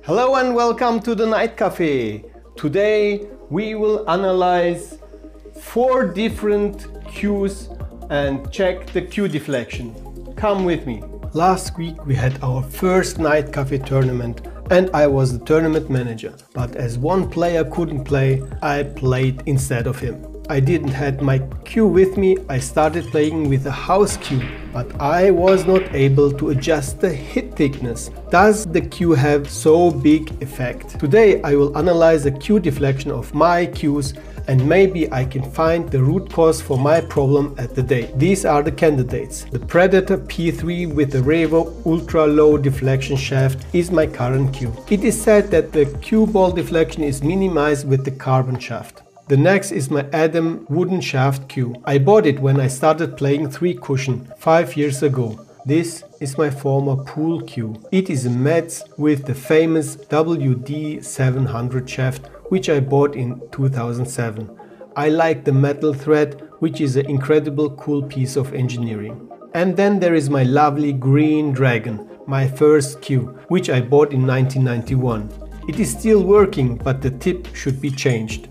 Hello and welcome to the Night Café. Today we will analyze 4 different cues and check the cue deflection. Come with me. Last week we had our first Night Café tournament and I was the tournament manager. But as one player couldn't play, I played instead of him. I didn't have my cue with me, I started playing with a house cue, but I was not able to adjust the hit thickness. Does the cue have so big effect? Today I will analyze the cue deflection of my cues and maybe I can find the root cause for my problem at the day. These are the candidates. The Predator P3 with the Revo ultra low deflection shaft is my current cue. It is said that the cue ball deflection is minimized with the carbon shaft. The next is my Adam wooden shaft cue. I bought it when I started playing 3 cushion 5 years ago. This is my former pool cue. It is a Mezz with the famous WD700 shaft, which I bought in 2007. I like the metal thread, which is an incredible cool piece of engineering. And then there is my lovely green dragon, my first cue, which I bought in 1991. It is still working, but the tip should be changed.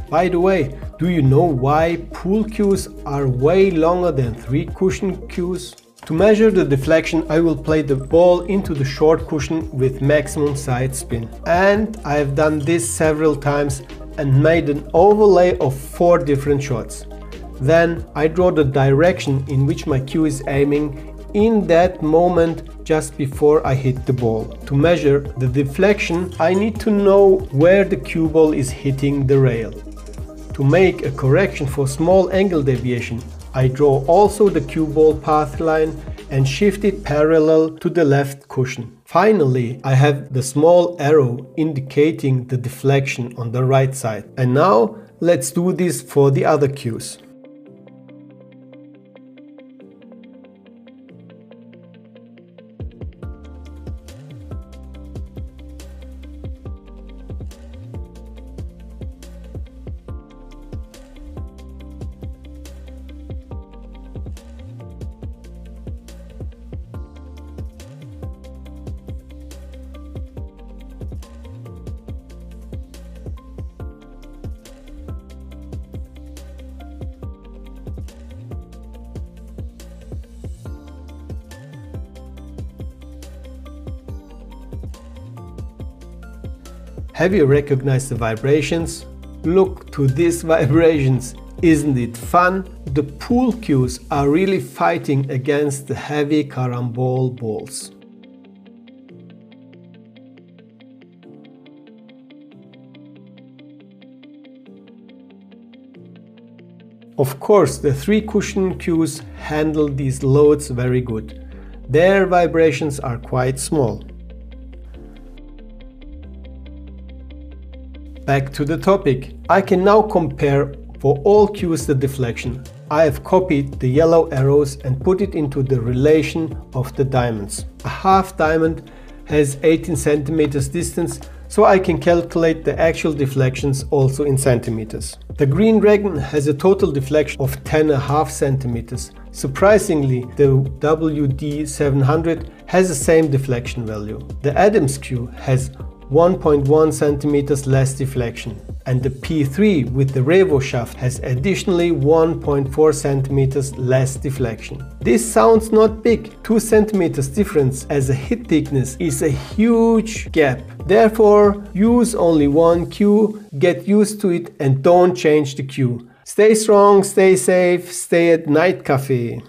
By the way, do you know why pool cues are way longer than 3 cushion cues? To measure the deflection, I will play the ball into the short cushion with maximum side spin. And I have done this several times and made an overlay of 4 different shots. Then I draw the direction in which my cue is aiming in that moment just before I hit the ball. To measure the deflection, I need to know where the cue ball is hitting the rail. To make a correction for small angle deviation, I draw also the cue ball path line and shift it parallel to the left cushion. Finally, I have the small arrow indicating the deflection on the right side. And now let's do this for the other cues. Have you recognized the vibrations? Look to these vibrations, isn't it fun? The pool cues are really fighting against the heavy carambole balls. Of course, the 3 cushion cues handle these loads very good. Their vibrations are quite small. Back to the topic. I can now compare for all cues the deflection. I have copied the yellow arrows and put it into the relation of the diamonds. A half diamond has 18 centimeters distance, so I can calculate the actual deflections also in centimeters. The green dragon has a total deflection of 10.5 centimeters. Surprisingly, the WD700 has the same deflection value. The Adam's cue has 1.1 centimeters less deflection, and the P3 with the Revo shaft has additionally 1.4 centimeters less deflection. This sounds not big. 2 centimeters difference as a hit thickness is a huge gap. Therefore, use only one cue, get used to it and don't change the cue. Stay strong, stay safe, stay at Night Café.